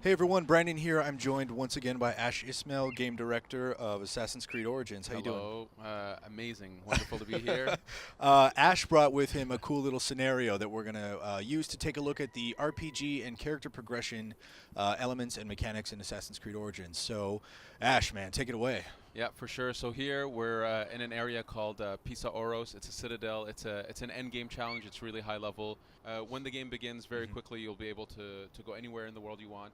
Hey everyone, Brandon here. I'm joined once again by Ash Ismail, game director of Assassin's Creed Origins. How you doing? Hello. Amazing. Wonderful to be here. Ash brought with him a cool little scenario that we're going to use to take a look at the RPG and character progression elements and mechanics in Assassin's Creed Origins. So, Ash, man, take it away. Yeah, for sure. So here we're in an area called Pisa Oros. It's a citadel. It's an end game challenge. It's really high level. When the game begins, very quickly you'll be able to go anywhere in the world you want.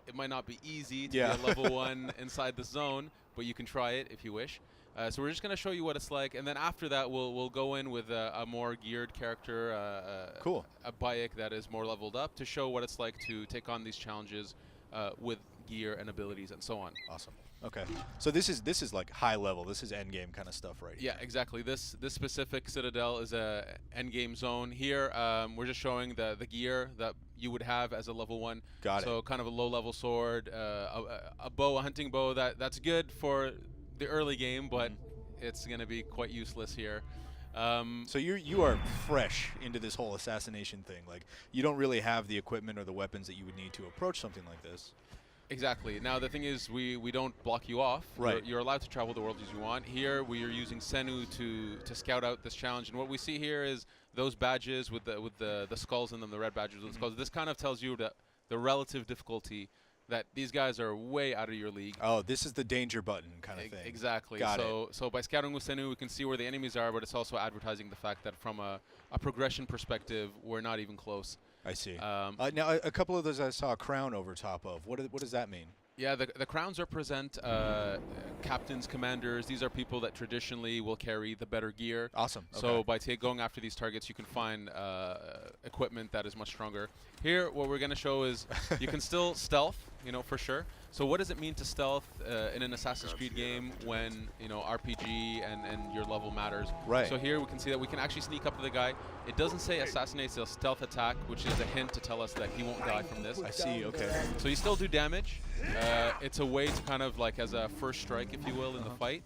It might not be easy to be a level 1 inside the zone, but you can try it if you wish. So we're just going to show you what it's like, and then after that we'll go in with a more geared character, Cool. a Bayek that is more leveled up to show what it's like to take on these challenges with gear and abilities and so on. Awesome. Okay. So this is like high level. This is end game kind of stuff, right? Yeah, exactly. This specific citadel is a end game zone. Here we're just showing the gear that you would have as a level 1. Got it. So kind of a low level sword, a bow, a hunting bow. That's good for the early game, but it's going to be quite useless here. So you are fresh into this whole assassination thing. Like, you don't really have the equipment or the weapons that you would need to approach something like this. Exactly. Now the thing is, we don't block you off. Right. You're allowed to travel the world as you want. Here we are using Senu to scout out this challenge, and what we see here is those badges with the skulls in them, the red badges with the skulls. This kind of tells you the relative difficulty, that these guys are way out of your league. Oh, this is the danger button kind of thing. Exactly. Got it. So by scouting with Senu, we can see where the enemies are, but it's also advertising the fact that from a progression perspective, we're not even close. I see. Now, a couple of those I saw a crown over top of. What does that mean? Yeah, the crowns represent captains, commanders. These are people that traditionally will carry the better gear. Awesome. Okay. So by going after these targets, you can find equipment that is much stronger. Here, what we're going to show is you can still stealth, for sure. So what does it mean to stealth in an Assassin's Creed game when, RPG and your level matters? Right. So here we can see that we can actually sneak up to the guy. It doesn't say assassinate, it's a stealth attack, which is a hint to tell us that he won't die from this. I see, okay. So you still do damage. It's a way to kind of like as a first strike, if you will, in the fight.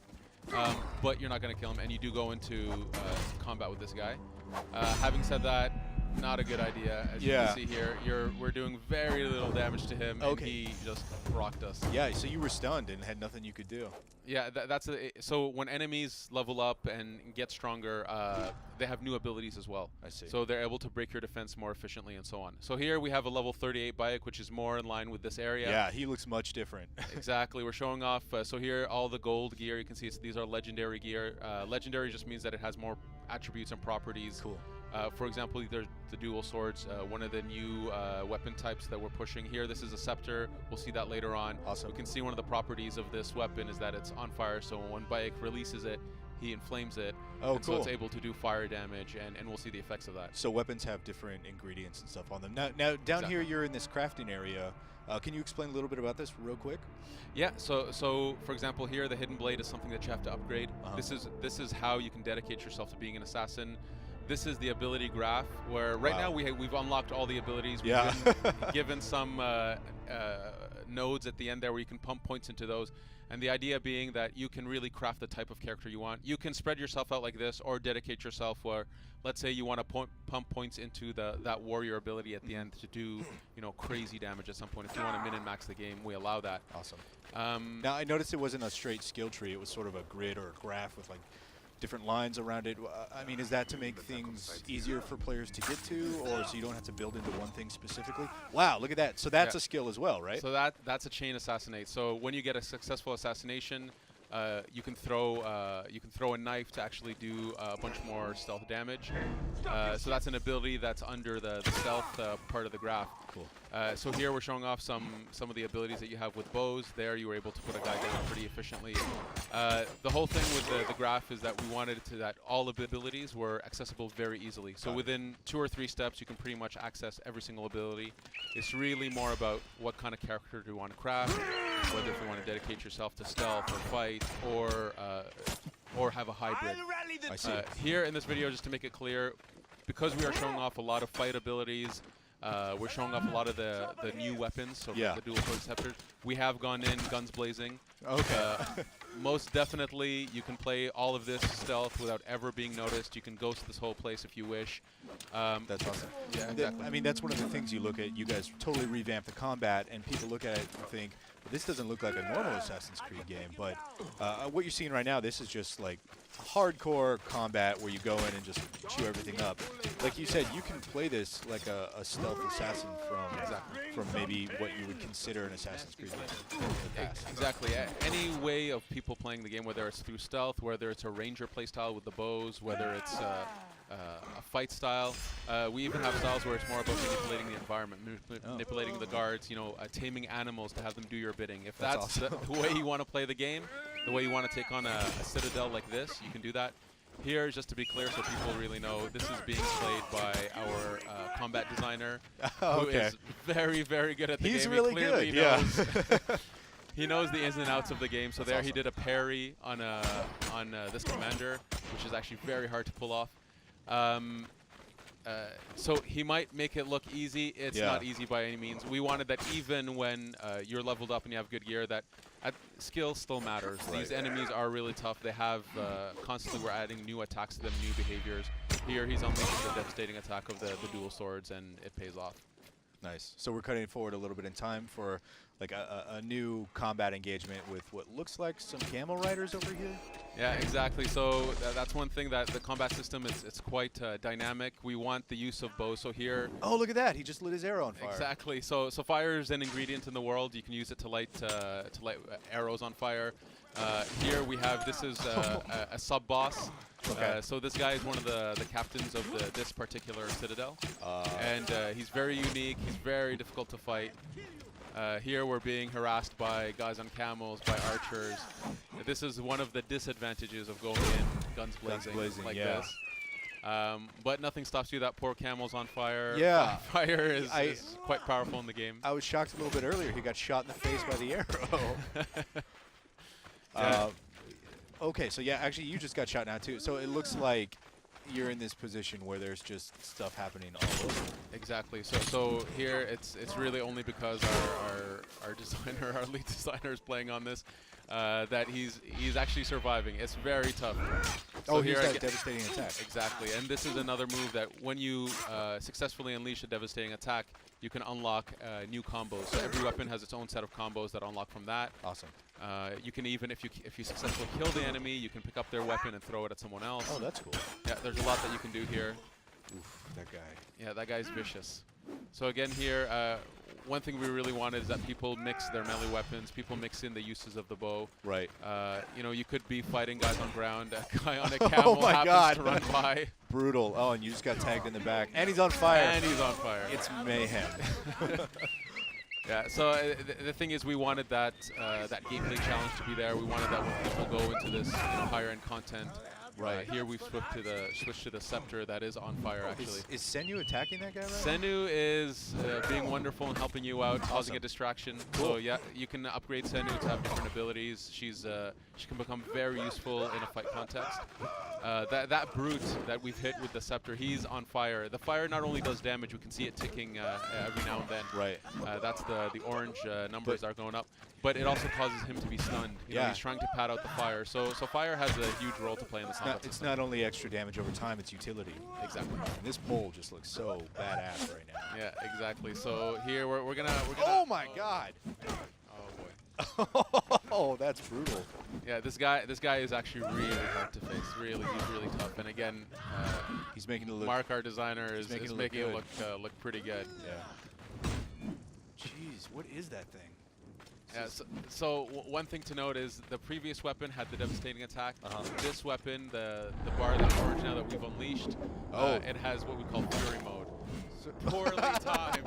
But you're not going to kill him, and you do go into combat with this guy. Having said that, not a good idea. As you can see here, we're doing very little damage to him, and he just rocked us. Yeah, so you were stunned and had nothing you could do. Yeah, so when enemies level up and get stronger, they have new abilities as well. I see. So they're able to break your defense more efficiently and so on. So here we have a level 38 Bayek, which is more in line with this area. Yeah, he looks much different. Exactly. We're showing off. So here, all the gold gear, you can see these are legendary gear. Legendary just means that it has more attributes and properties. Cool. For example, there's the dual swords, one of the new weapon types that we're pushing here. This is a scepter. We'll see that later on. Awesome. We can see one of the properties of this weapon is that it's on fire, so when Bayek releases it, he inflames it. Oh, and cool. So it's able to do fire damage, and we'll see the effects of that. So weapons have different ingredients and stuff on them. Now down here you're in this crafting area. Can you explain a little bit about this real quick? Yeah, so for example here, the hidden blade is something that you have to upgrade. This is how you can dedicate yourself to being an assassin. This is the ability graph, where right now we've unlocked all the abilities. We've been given some nodes at the end there where you can pump points into those. And the idea being that you can really craft the type of character you want. You can spread yourself out like this, or dedicate yourself where, let's say you want to pump points into that warrior ability at the end to do crazy damage at some point. If you want to min and max the game, we allow that. Awesome. Now I noticed it wasn't a straight skill tree. It was sort of a grid or a graph with like different lines around it. I mean, is that to make things easier for players to get to, or so you don't have to build into one thing specifically? Wow, look at that. So that's a skill as well, right? So that's a chain assassinate. So when you get a successful assassination, you can throw a knife to actually do a bunch more stealth damage. So that's an ability that's under the stealth part of the graph. Cool. So here we're showing off some of the abilities that you have with bows. There you were able to put a guy down pretty efficiently. The whole thing with the graph is that we wanted that all abilities were accessible very easily. So within 2 or 3 steps, you can pretty much access every single ability. It's really more about what kind of character do you want to craft, whether if you want to dedicate yourself to stealth or fight, or have a hybrid. I see. Here in this video, just to make it clear, because we are showing off a lot of fight abilities, we're showing off a lot of the new weapons, so the dual sword scepters. We have gone in guns blazing. Okay. Most definitely, you can play all of this stealth without ever being noticed. You can ghost this whole place if you wish. That's awesome. Yeah, exactly. I mean, that's one of the things you look at. You guys totally revamped the combat, and people look at it and think, well, this doesn't look like a normal Assassin's Creed game. But what you're seeing right now, this is just like hardcore combat where you go in and just chew everything up. Like you said, you can play this like a stealth assassin from maybe what you would consider an Assassin's Creed game in the past. Exactly. Any way of people playing the game, whether it's through stealth, whether it's a ranger playstyle with the bows, whether it's a fight style. We even have styles where it's more about manipulating the environment, manipulating the guards, taming animals to have them do your bidding. If that's awesome. the way you want to play the game, the way you want to take on a citadel like this, you can do that. Here, just to be clear so people really know, this is being played by our combat designer, who is very, very good at the game. He's really good, yeah. He knows the ins and outs of the game. So That's there awesome. he did a parry on this commander, which is actually very hard to pull off. So he might make it look easy. It's not easy by any means. We wanted that even when you're leveled up and you have good gear, that skill still matters. Right. These enemies are really tough. They have constantly, we're adding new attacks to them, new behaviors. Here he's unleashing the devastating attack of the dual swords, and it pays off. Nice. So we're cutting forward a little bit in time for like a new combat engagement with what looks like some camel riders over here. Yeah, exactly. So that's one thing that the combat system it's quite dynamic. We want the use of bows. So here. Oh, look at that! He just lit his arrow on fire. Exactly. So fire is an ingredient in the world. You can use it to light arrows on fire. Here we have this is a sub boss. Okay. So this guy is one of the captains of this particular citadel, and he's very unique. He's very difficult to fight. Here we're being harassed by guys on camels, by archers. This is one of the disadvantages of going in guns blazing like this. But nothing stops you. That poor camel's on fire. Yeah. Fire is quite powerful in the game. I was shocked a little bit earlier. He got shot in the face by the arrow. Okay, so yeah, actually you just got shot now too. So it looks like you're in this position where there's just stuff happening all over. Exactly. So here it's really only because our designer, our lead designer, is playing on this that he's actually surviving. It's very tough. So here's that devastating attack. Exactly. And this is another move that when you successfully unleash a devastating attack, you can unlock new combos. So every weapon has its own set of combos that unlock from that. Awesome. You can even, if you successfully kill the enemy, you can pick up their weapon and throw it at someone else. Oh, that's cool. Yeah, there's a lot that you can do here. Oof, that guy. Yeah, that guy's vicious. So again here, one thing we really wanted is that people mix their melee weapons, people mix in the uses of the bow. Right. You could be fighting guys on ground, a guy on a camel happens to run by. Brutal. Oh, and you just got tagged in the back. And he's on fire. And he's on fire. It's mayhem. Yeah, so the thing is we wanted that gameplay challenge to be there. We wanted that when people go into this higher-end content. Right. Here we've switched to the scepter that is on fire, actually. Is Senyu attacking that guy right Senyu is being wonderful and helping you out, causing a distraction. Cool. So yeah, you can upgrade Senyu to have different abilities. She can become very useful in a fight context. That brute that we've hit with the scepter, he's on fire. The fire not only does damage, we can see it ticking every now and then. Right. That's the orange numbers are going up. But it also causes him to be stunned. You know, he's trying to pad out the fire. So fire has a huge role to play in this combat system. It's not only extra damage over time, it's utility. Exactly. And this pole just looks so badass right now. Yeah, exactly. So here we're gonna Oh my god! Oh boy. Oh, that's brutal. Yeah, this guy is actually really hard to face. He's really tough. And again, he's making it look. Mark, our designer, is making it look pretty good. Yeah. Jeez, what is that thing? Yeah, so one thing to note is the previous weapon had the devastating attack. This weapon, the bar that's orange now that we've unleashed, it has what we call fury mode. So poorly timed.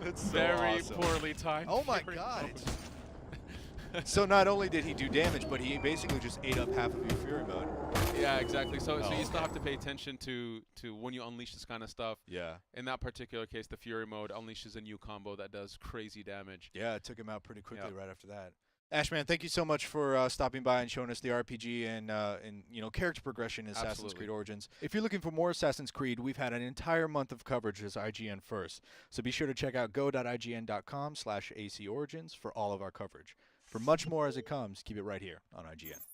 It's so very awesome. Poorly timed. Oh my god. So not only did he do damage, but he basically just ate up half of your fury mode. Yeah, exactly. So you still have to pay attention to when you unleash this kind of stuff. Yeah. In that particular case, the fury mode unleashes a new combo that does crazy damage. Yeah, it took him out pretty quickly right after that. Ashman, thank you so much for stopping by and showing us the RPG and character progression in Assassin's Creed Origins. If you're looking for more Assassin's Creed, we've had an entire month of coverage as IGN first. So be sure to check out go.ign.com/ACOrigins for all of our coverage. For much more as it comes, keep it right here on IGN.